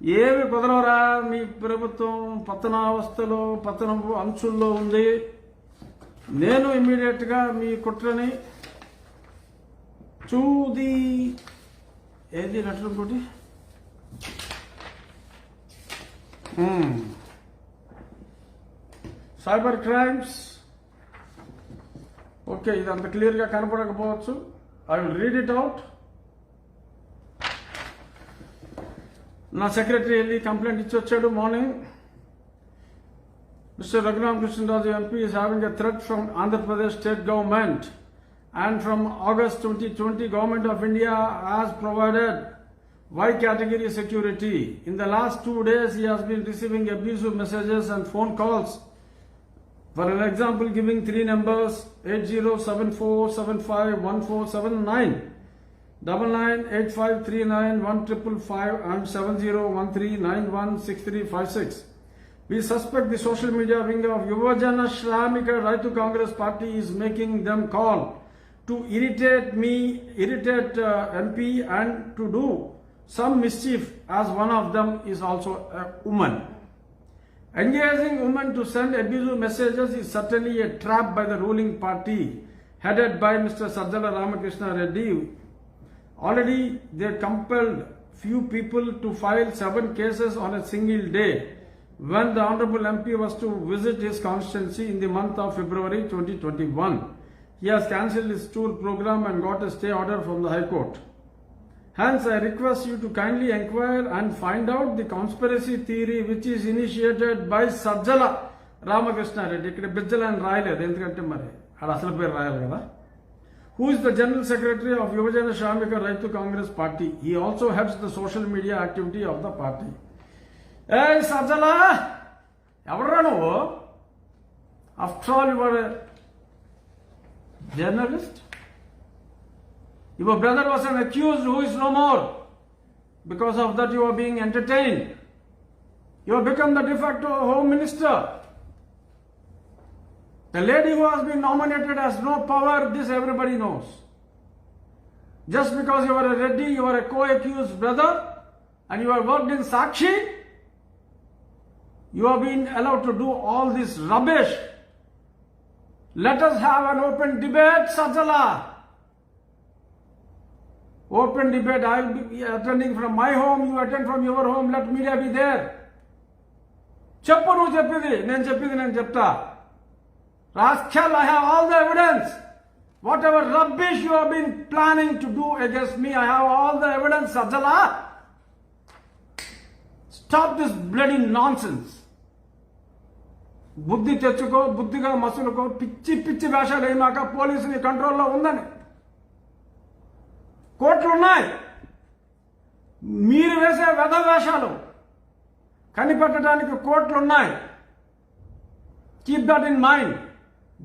ఏమి కుదరవరా, మీ ప్రభుత్వం పతనావస్థలో పతనపు అంచుల్లో ఉంది. నేను ఇమ్మీడియట్ గా మీ కుట్రని చూది ఏది లెటర్ ఇంకోటి సైబర్ క్రైమ్స్. ఓకే, ఇది అంత క్లియర్ గా కనపడకపోవచ్చు. I will read it out. నా సెక్రటరీ వెళ్ళి కంప్లైంట్ ఇచ్చి వచ్చాడు morning. Mr. Raghuram Krishnaraju MP is having a threat from Andhra Pradesh state government, and from August 2020 Government of India has provided Y category security. In the last 2 days he has been receiving abusive messages and phone calls. For an example, giving 3 numbers 8074751479, 9985391555 and 7013916356. We suspect the social media wing of Yuvajana Shramika Raitu Congress Party is making them call to irritate MP and to do some mischief, as one of them is also a woman. Engaging women to send abusive messages is certainly a trap by the ruling party headed by Mr. Sajjala Ramakrishna Reddy. Already they compelled few people to file 7 cases on a single day when the Honorable MP was to visit his constituency in the month of February 2021. He has cancelled his tour program and got a stay order from the High Court. Hence, I request you to kindly inquire and find out the conspiracy theory which is initiated by Sajjala Ramakrishna Reddy. ఇక్కడ బిజ్జల అని రాయలేదు, ఎందుకంటే మరి ఆడ అసలు పేరు రాయాలి కదా. Who is the General Secretary of Yuvajana Shramika Raitu Congress Party. He also heads the social media activity of the party. Hey Sajjala, evarra nuvu? After all, you are a journalist. Your brother was an accused who is no more. Because of that you are being entertained. You have become the de facto Home Minister. The lady who has been nominated has no power, this everybody knows. Just because you are a Reddy, you are a co-accused brother, and you are worked in Sakshi, you have been allowed to do all this rubbish. Let us have an open debate, Sajjala. Open debate. I will be attending from my home, you attend from your home, let media be there. Cheppu nu cheppidi, nenu chepta. Rascal, I have all the evidence. Whatever rubbish you have been planning to do against me, I have all the evidence, Sajjala. Stop this bloody nonsense. బుద్ధి తెచ్చుకో, బుద్ధిగా మసులుకో. పిచ్చి పిచ్చి వేషాలు వేయమాక. పోలీసుని కంట్రోల్లో ఉందని. కోర్టులున్నాయి. మీరు వేసే వెధ వేషాలు కనిపెట్టడానికి కోర్టులున్నాయి. Keep that in mind.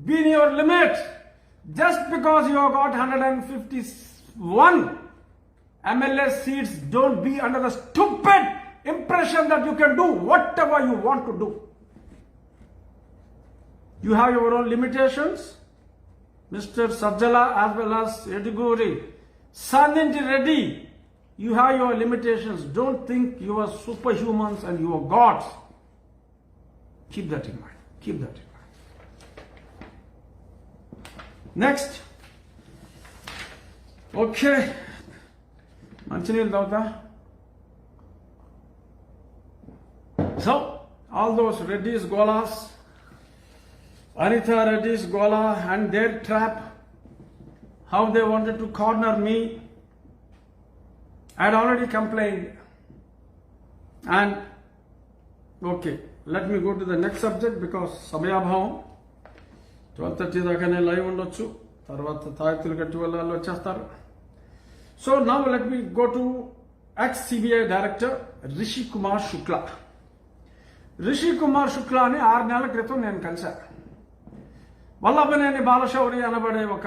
Be in your limits. Just because you have got 151 MLA seats, don't be under the stupid impression that you can do whatever you want to do. You have your own limitations. Mr. Sajjala as well as Eduguri, Saninti Reddy, you have your limitations. Don't think you are superhumans and you are gods. Keep that in mind. Keep that in mind. Next. Okay. Manchini Dauta. So, all those Reddy's Golas, Anita Reddy's Gola and their trap, how they wanted to corner me. I had already complained. And, okay, let me go to the next subject because Samayabhavam 12:30 దాకానే live ఉండొచ్చు. తర్వాత తాయెత్తులు కట్టి వెళ్ళాలి వచ్చేస్తారు. So now let me go to ex-CBI Director Rishi Kumar Shukla. Rishi Kumar Shukla ni 6 నెలల క్రితం నేను కలిశాను. వల్లభనేని బాలశౌరి అనబడే ఒక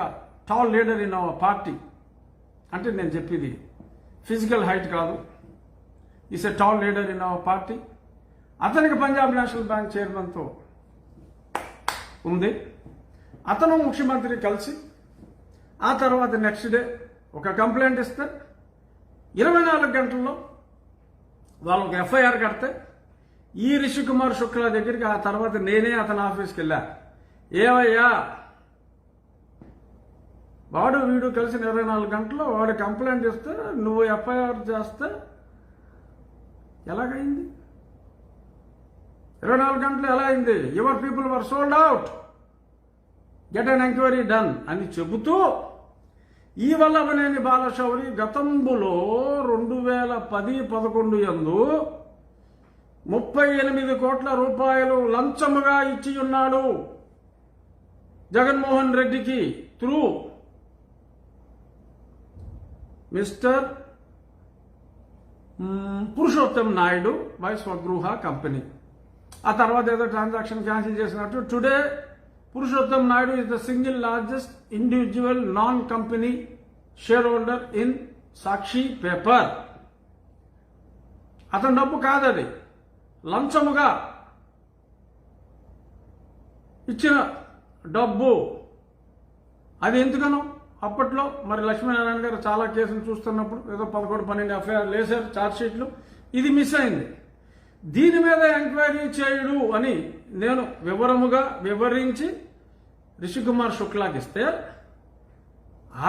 tall leader in our party. అంటే నేను చెప్పేది ఫిజికల్ హైట్ కాదు. Is a tall leader in our party. అతనికి పంజాబ్ నేషనల్ బ్యాంక్ చైర్మన్తో ఉంది. అతను ముఖ్యమంత్రి కలిసి ఆ తర్వాత నెక్స్ట్ డే ఒక కంప్లైంట్ ఇస్తే 24 గంటల్లో వాళ్ళకి ఎఫ్ఐఆర్ కడితే ఈ రిషి కుమార్ శుక్లా దగ్గరికి ఆ తర్వాత నేనే అతని ఆఫీస్కి వెళ్ళా. ఏవయ్యా వాడు వీడు కలిసిన 24 గంటల్లో వాడు కంప్లైంట్ ఇస్తే నువ్వు ఎఫ్ఐఆర్ చేస్తే ఎలాగైంది? 24 గంటలు ఎలా అయింది? Your people were sold out, get an enquiry done అని చెబుతూ ఈ వల్లభనేని బాలశౌరి గతంలో 2010-11 యందు 38 కోట్ల రూపాయలు లంచముగా ఇచ్చి ఉన్నాడు జగన్మోహన్ రెడ్డికి through mister Purushottam Naidu by Swagruha company. ఆ తర్వాత ఏదో ట్రాన్సాక్షన్ క్యాన్సిల్ చేసినట్టు. Today Purushottam Naidu is the single largest individual non company shareholder in Sakshi paper. అతని డబ్బు కాదది, లంచముగా ఇచ్చిన డబ్బు. అది ఎందుకనో అప్పట్లో మరి లక్ష్మీనారాయణ గారు చాలా కేసులు చూస్తున్నప్పుడు ఏదో 11-12 ఎఫ్ఐఆర్ వేశారు, ఛార్జ్షీట్లు. ఇది మిస్ అయింది. దీని మీద ఎంక్వైరీ చేయుడు అని నేను వివరముగా వివరించి రిషికుమార్ శుక్లాకి ఇస్తే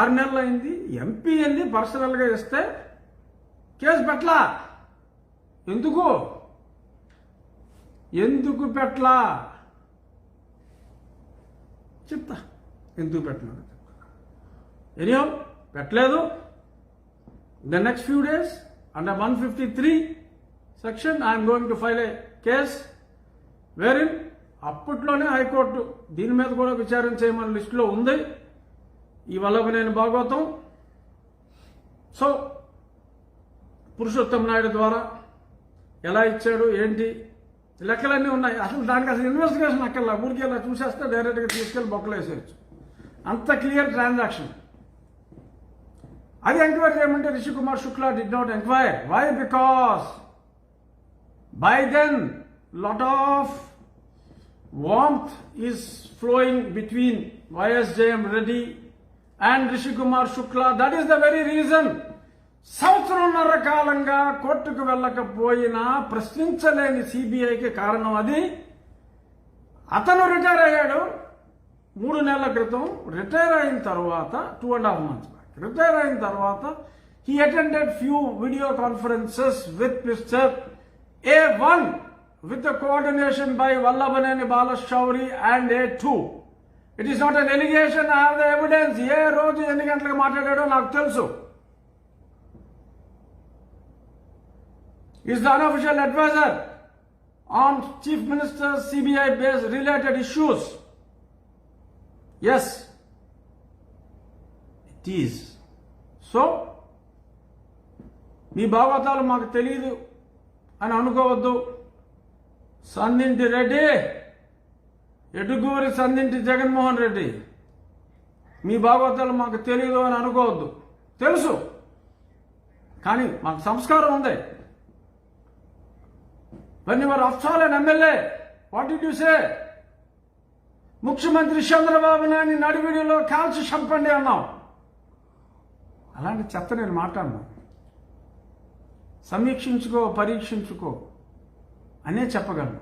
6 నెలలు అయింది. ఎంపీ అని పర్సనల్గా ఇస్తే కేసు పెట్టలా. ఎందుకు పెట్టలా చెప్తా. ఎందుకు పెట్టలేదు ఎనియో పెట్టలేదు. The next few days under 153 section I'm going to file A case wherein అప్పట్లోనే హైకోర్టు దీని మీద కూడా విచారణ చేయమని లిస్టులో ఉంది. ఈ వల్లభనేని భాగవతం. సో పురుషోత్తం నాయుడు ద్వారా ఎలా ఇచ్చాడు ఏంటి లెక్కలన్నీ ఉన్నాయి. దానికి అసలు ఇన్వెస్టిగేషన్ అక్కర్లా, ఊరికి అలా చూసేస్తే డైరెక్ట్గా తీసుకెళ్ళి బొక్కలు వేసేయచ్చు. అంత క్లియర్ ట్రాన్సాక్షన్. అది ఎంక్వైరీ చేయమంటే Rishi Kumar Shukla did not enquire. Why? Because by then lot of warmth is flowing between YSJM Reddy and Rishi Kumar Shukla. That is the very reason సంవత్సరంన్నర కాలంగా కోర్టుకు వెళ్ళకపోయినా ప్రశ్నించలేని సిబిఐకి కారణం అది. అతను రిటైర్ అయ్యాడు 3 నెలల క్రితం. రిటైర్ అయిన తర్వాత 2.5 months back రిటైర్ అయిన తర్వాత he attended few video conferences with Mr. A1 with the coordination by Vallabhaneni Balashauri and A2. It is not an allegation, I have the evidence. ఏ రోజు ఎన్ని గంటలకు మాట్లాడాడో నాకు తెలుసు. Is the unofficial advisor on Chief Minister's CBI based related issues. Yes, it is. So, మీ భాగవతాలు మాకు తెలియదు అని అనుకోవద్దు. సందింటి రెడ్డి, ఎటుగూరి సందింటి జగన్మోహన్ రెడ్డి, మీ భాగవతాలు మాకు తెలియదు అని అనుకోవద్దు. తెలుసు, కానీ మాకు సంస్కారం ఉంది. when you were after an MLA, what did you say? ముఖ్యమంత్రి చంద్రబాబు నాయుడు నడివిడిలో కాల్చి చంపండి అన్నాం. అలాంటి చెత్త నేను మాట్లాడను. సమీక్షించుకో, పరీక్షించుకో అనే చెప్పగలను.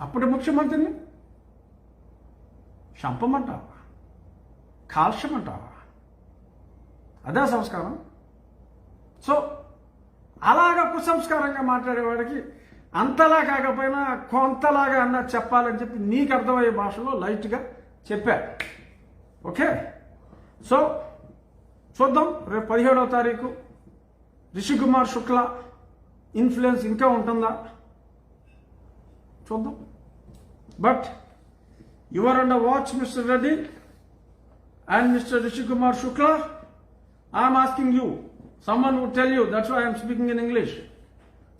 అప్పుడు ముఖ్యమంత్రిని చంపమంటావా, కాల్చమంటావా? అదే సంస్కారం. సో అలాగా కుసంస్కారంగా మాట్లాడేవాడికి అంతలా కాకపోయినా కొంతలాగా అన్నా చెప్పాలని చెప్పి నీకు అర్థమయ్యే భాషలో లైట్గా చెప్పా. ఓకే, సో చూద్దాం రేపు 17వ తారీఖు రిషి కుమార్ శుక్లా ఇన్ఫ్లుయెన్స్ ఇంకా ఉంటుందా చూద్దాం. But you are under watch mister Reddy and mister Rishi Kumar Shukla. I'm asking you, someone would tell you, that's why I am speaking in English.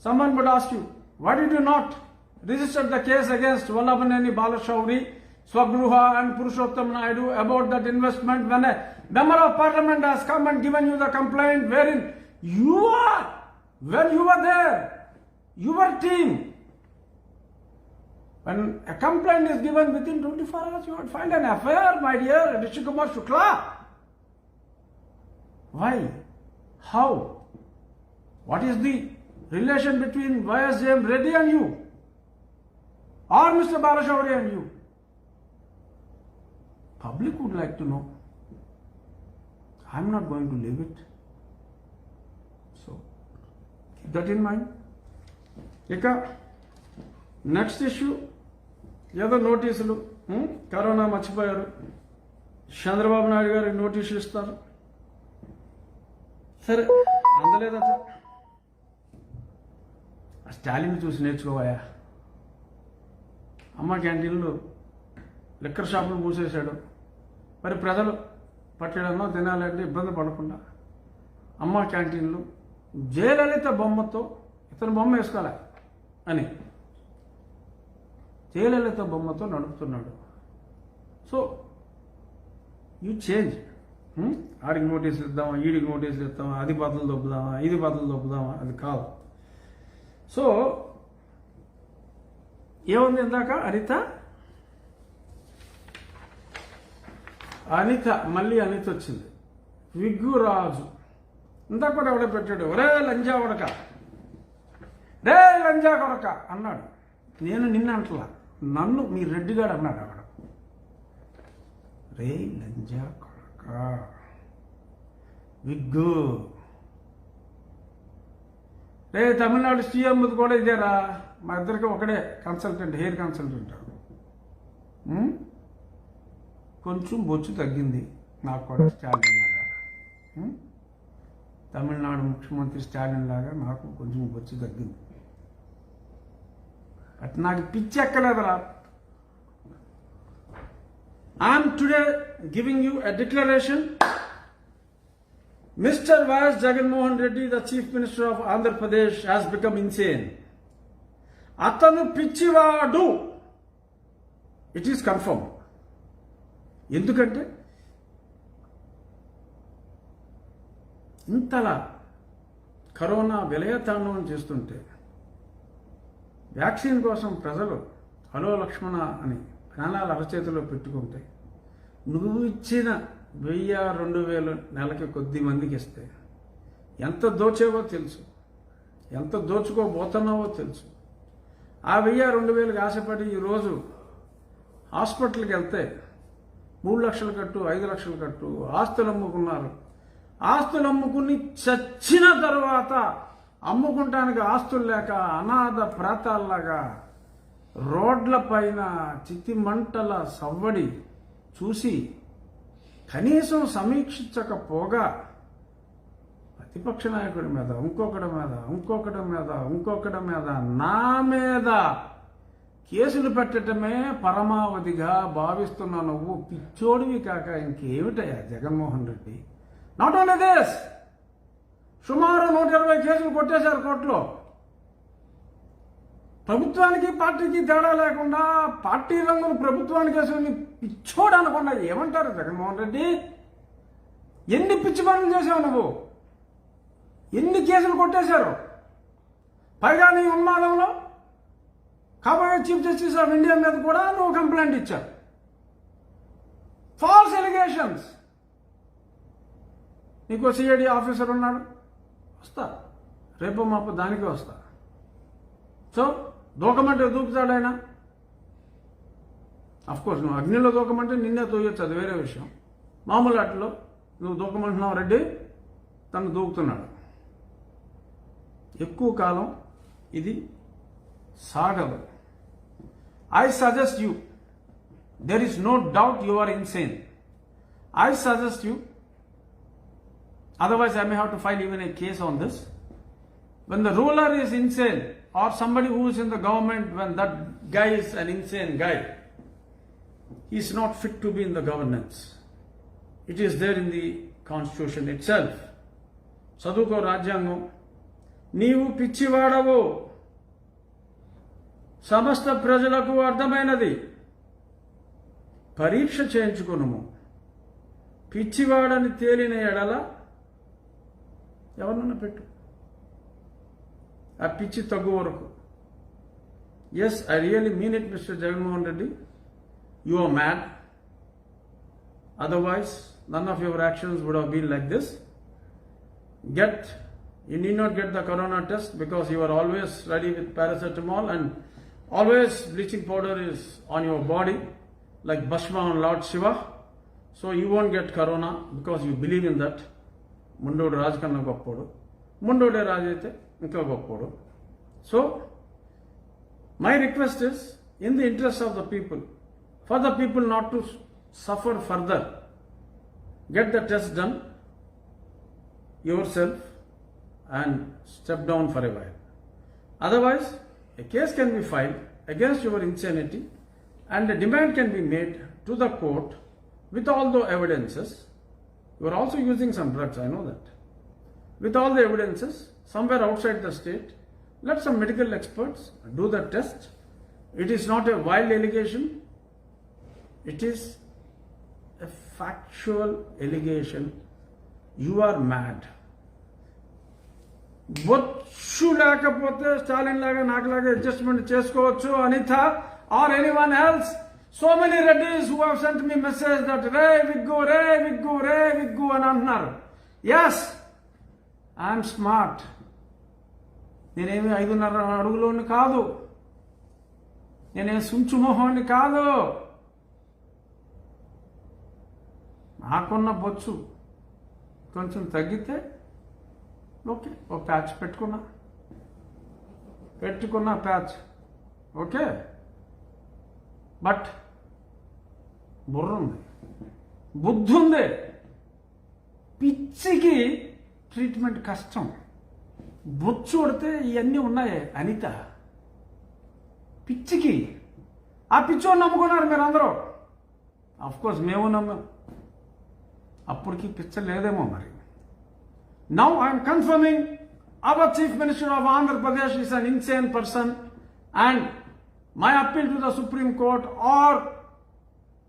Someone would ask you, why did you not register the case against Vallabhaneni Balashauri, Swagruha and Purushottam Naidu about that investment when a member of parliament has come and given you the complaint wherein you were there, your team. When a complaint is given within 24 hours, you would find an affair, my dear Rishi Kumar Shukla. Why? How? What is the relation between Y.S. James Reddy and you? Or Mr. Balashauri and you? Public would like to know. I'm not going to leave it. So, keep that in mind. Ika, next issue, ఏదో నోటీసులు corona మర్చిపోయారు, చంద్రబాబు నాయుడు గారికి నోటీసులు ఇస్తారు. సరే అందలేదట, స్టాలిన్ చూసి నేర్చుకోవాయా. అమ్మ క్యాంటీన్లు లిక్కర్ షాపులు మూసేశాడు. మరి ప్రజలు పట్టడమో తినాలంటే ఇబ్బంది పడకుండా అమ్మ క్యాంటీన్లు జయలలిత బొమ్మతో ఇతను బొమ్మ వేసుకోలే అని జయలలిత బొమ్మతో నడుపుతున్నాడు. So you change. ఆడికి నోటీసులు ఇద్దామా, ఈడికి నోటీసులు ఇద్దామా, అది బదులు దొబ్బుదామా, ఇది బదులు దొబ్బుదామా, అది కాదు. సో ఏముంది ఇందాక అనిత మళ్ళీ అనిత వచ్చింది. విగ్గురాజు ఇందాక కూడా ఎవడో పెట్టాడు, ఒరే లంజా కొడక, రే లంజా కొడక అన్నాడు. నేను నిన్న అంటలా, నన్ను మీ రెడ్డిగాడు అన్నాడు. అక్కడ రే లంజా కొడక విగ్గు, రే తమిళనాడు సీఎం కూడా ఇదేరా, మా ఇద్దరికి ఒకడే కన్సల్టెంట్, హెయిర్ కన్సల్టెంట్. కొంచెం బొచ్చు తగ్గింది నాకు కూడా, స్టాలిన్ లాగా. తమిళనాడు ముఖ్యమంత్రి స్టాలిన్ లాగా నాకు కొంచెం బొచ్చు తగ్గింది. అట్ నాకు పిచ్చి ఎక్కలేదురా. I'm today giving you a declaration. Mr. Y.S. Jagannath Reddy, the Chief Minister of Andhra Pradesh, has become insane. Atanu pichivadu. It is confirmed. ఎందుకంటే ఇంతలా కరోనా విలయతాండవం చేస్తుంటే వ్యాక్సిన్ కోసం ప్రజలు హలో లక్ష్మణ అని ప్రాణాలు అరచేతిలో పెట్టుకుంటే నువ్వు ఇచ్చిన 1000-2000 నెలకి కొద్ది మందికి ఇస్తే ఎంత దోచేవో తెలుసు, ఎంత దోచుకోబోతున్నావో తెలుసు. ఆ 1000-2000కి ఆశపడి ఈరోజు హాస్పిటల్కి వెళ్తే 3 లక్షలు కట్టు, 5 లక్షలు కట్టు, ఆస్తులు అమ్ముకున్నారు. ఆస్తులు అమ్ముకుని చచ్చిన తర్వాత అమ్ముకుంటానికి ఆస్తులు లేక అనాథ ప్రాతాల్లాగా రోడ్ల పైన చితి మంటల సవ్వడి చూసి కనీసం సమీక్షించకపోగా ప్రతిపక్ష నాయకుడి మీద, ఇంకొకటి మీద నా మీద కేసులు పెట్టడమే పరమావధిగా భావిస్తున్న నువ్వు పిచ్చోడివి కాక ఇంకేమిటయ్యా Jaganmohan Reddy. Not only this, సుమారు 120 కేసులు కొట్టేశారు కోర్టులో. ప్రభుత్వానికి పార్టీకి తేడా లేకుండా పార్టీ రంగులు ప్రభుత్వానికి వేసుకుని పిచ్చోడు అనకుండా ఏమంటారు జగన్మోహన్ రెడ్డి? ఎన్ని పిచ్చి పనులు చేసావు నువ్వు? ఎన్ని కేసులు కొట్టేశారు? పైగా నీ ఉన్మాదంలో కాబోయే చీఫ్ జస్టిస్ ఆఫ్ ఇండియా మీద కూడా నువ్వు కంప్లైంట్ ఇచ్చావు. False allegations. నీకు సిఐడి ఆఫీసర్ ఉన్నాడు, వస్తా రేపు మాపు దానికి వస్తా. సో దూకమంటే దూకుతాడు ఆయన. అఫ్కోర్స్ నువ్వు అగ్నిలో దూకమంటే నిన్నే తోయొచ్చు, అది వేరే విషయం. మామూలు ఆటలో నువ్వు దూకమంటున్నావు, రెడ్డి తను దూకుతున్నాడు. ఎక్కువ కాలం ఇది సాగదు. I suggest you, there is no doubt you are insane. I suggest you, otherwise I may have to file even a case on this. When the ruler is insane or somebody who is in the government, when that guy is an insane guy, he is not fit to be in the governance. It is there in the constitution itself. Saduko Rajyangam, నీవు పిచ్చివాడవు, సమస్త ప్రజలకు అర్థమైనది. పరీక్ష చేయించుకునుము. పిచ్చివాడని తేలిన ఎడల ఎవరినన్నా పెట్టు, ఆ పిచ్చి తగ్గు వరకు. Yes, I really mean it mister Jaganmohan Reddy, you are mad. Otherwise none of your actions would have been like this. you need not get the corona test because you are always ready with paracetamol, and always bleaching powder is on your body like Bhasma on Lord Shiva. So you won't get corona because you believe in that. Mundodu Raj kanna goppodu. Mundodu Raj aithe inka goppodu. So my request is, in the interest of the people, for the people not to suffer further, get the test done yourself and step down for a while. Otherwise, a case can be filed against your insanity and a demand can be made to the court with all the evidences. You are also using some drugs, I know that. With all the evidences, somewhere outside the state, let some medical experts do the test. It is not a wild allegation. It is a factual allegation. You are mad. బొచ్చు లేకపోతే స్టాలిన్ లాగా నాకు లాగా adjustment చేసుకోవచ్చు Anitha or anyone else. So many Reddys who have sent me message that రే విగ్గు అని అంటున్నారు. Yes, I'm smart. నేనేమి 5.5 అడుగులోని కాదు, నేనేమి సుంచుమోహోని కాదు. నాకున్న బొచ్చు కొంచెం తగ్గితే ఓకే, ఒక ప్యాచ్ పెట్టుకున్నా ప్యాచ్ ఓకే. బట్ బుర్ర ఉంది, బుద్ధి ఉంది. పిచ్చికి ట్రీట్మెంట్ కష్టం. బొచ్చు కొడితే ఇవన్నీ ఉన్నాయి అనిత. పిచ్చికి ఆ పిచ్చోని నమ్ముకున్నారు మీరు అందరూ. అఫ్కోర్స్ మేము నమ్మాం. అప్పటికి పిచ్చ లేదేమో మరి. Now I am confirming our Chief Minister of Andhra Pradesh is an insane person, and my appeal to the Supreme Court or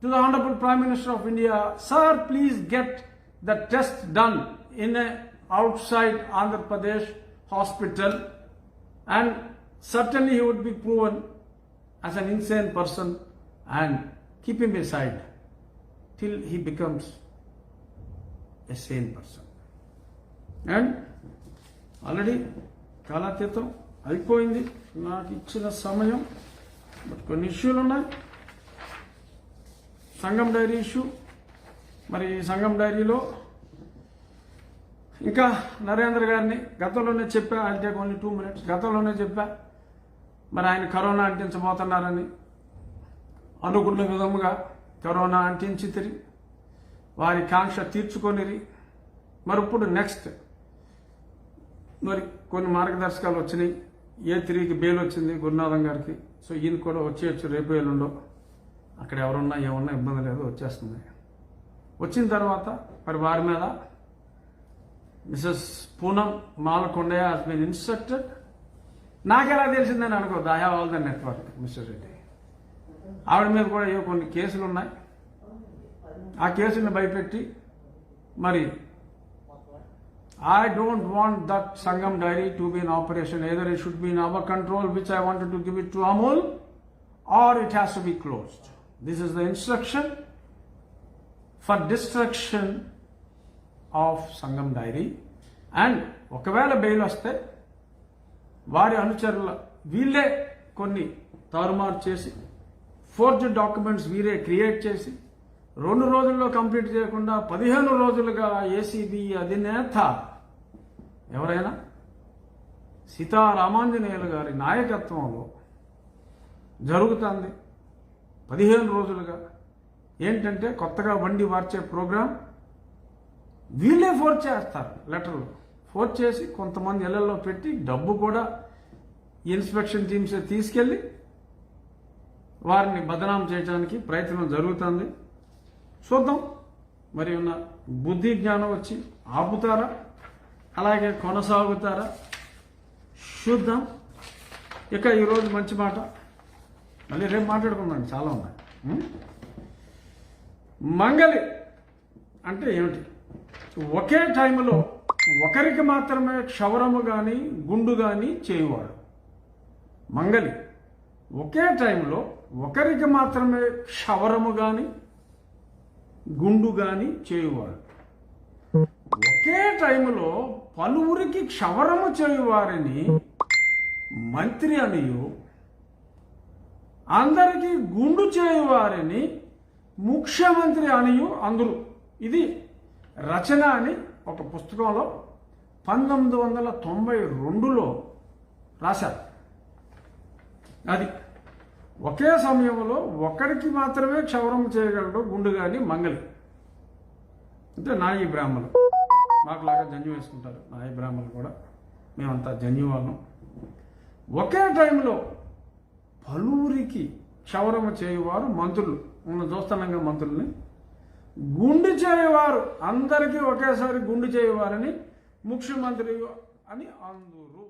to the Honorable Prime Minister of India, sir, please get the test done in a outside Andhra Pradesh hospital, and certainly he would be proven as an insane person, and keep him aside till he becomes a sane person. And already కాలాతీతం అయిపోయింది నాకు ఇచ్చిన సమయం. But కొన్ని ఇష్యూలు ఉన్నాయి. సంఘం dairy issue. మరి సంఘం డైరీలో ఇంకా నరేంద్ర గారిని గతంలోనే చెప్పా, ఐ టేక్ ఓన్లీ 2 minutes. గతంలోనే చెప్పా మరి ఆయన కరోనా అంటించబోతున్నారని. అనుకున్న విధముగా కరోనా అంటించి తిరిగి వారి కాంక్ష తీర్చుకొనిరి. మరి ఇప్పుడు నెక్స్ట్ మరి కొన్ని మార్గదర్శకాలు వచ్చినాయి. A3కి బెయిల్ వచ్చింది గురునాథం గారికి. సో ఈయన కూడా వచ్చేయచ్చు రేపు ఎల్లుండో. అక్కడ ఎవరున్నా ఏమన్నా ఇబ్బంది లేదు, వచ్చేస్తుంది. వచ్చిన తర్వాత మరి వారి మీద Mrs Poonam Malakondaiah has been instructed. నాకెలా తెలిసిందని అనుకోద్దు, I have all the network mister Reddy. ఆవిడ మీద కూడా ఏవో కొన్ని కేసులు ఉన్నాయి. ఆ కేసులను భయపెట్టి మరి I don't want that Sangam Dairy to be in operation. Either it should be in our control, which I wanted to give it to Amul, or it has to be closed. This is the instruction for destruction of Sangam Dairy. And ఒకవేళ bail వస్తే వారి అనుచరుల వీళ్ళే కొన్ని తారుమారు చేసి forged documents వీరే create చేసి 2 రోజుల్లో కంప్లీట్ చేయకుండా 15 రోజులుగా ఏసీబీ అధినేత ఎవరైనా సీతారామాంజనేయులు గారి నాయకత్వంలో జరుగుతుంది. 15 రోజులుగా ఏంటంటే కొత్తగా బండి మార్చే ప్రోగ్రాం వీళ్ళే ఫోర్స్ చేస్తారు. లెటర్లు ఫోర్స్ చేసి కొంతమంది ఇళ్లలో పెట్టి డబ్బు కూడా ఇన్స్పెక్షన్ టీమ్స్ తీసుకెళ్లి వారిని బదనాం చేయడానికి ప్రయత్నం జరుగుతుంది. చూద్దాం మరి ఉన్న బుద్ధి జ్ఞానం వచ్చి ఆపుతారా, అలాగే కొనసాగుతారా చూద్దాం. ఇక ఈరోజు మంచి మాట, మళ్ళీ రేపు మాట్లాడుకుందాం, చాలా ఉన్నాయి. మంగలి అంటే ఏమిటి? ఒకే టైంలో ఒకరికి మాత్రమే క్షవరము కానీ గుండు కానీ చేయువాడు. మంగలి ఒకే టైంలో ఒకరికి మాత్రమే క్షవరము కానీ గుండు కానీ చేయువాడు. ఒకే టైంలో పలువురికి క్షవరము చేయువారిని మంత్రి అనియు, అందరికీ గుండు చేయువారిని ముఖ్యమంత్రి అనియు అందరూ. ఇది రచన అని ఒక పుస్తకంలో 1992లో రాశారు. అది ఒకే సమయంలో ఒకరికి మాత్రమే క్షవరం చేయగలడు గుండు కానీ మంగలి. అంటే నాయి బ్రాహ్మణులు మాకులాగా జన్యు వేసుకుంటారు. నాయి బ్రాహ్మణులు కూడా మేమంతా జన్యు వాళ్ళం. ఒకే టైంలో పలువురికి క్షవరము చేయువారు మంత్రులు, ఉన్న చూస్తున్నాగా మంత్రుల్ని, గుండు చేయవారు అందరికీ ఒకేసారి గుండు చేయవారని ముఖ్యమంత్రి అని అందరూ.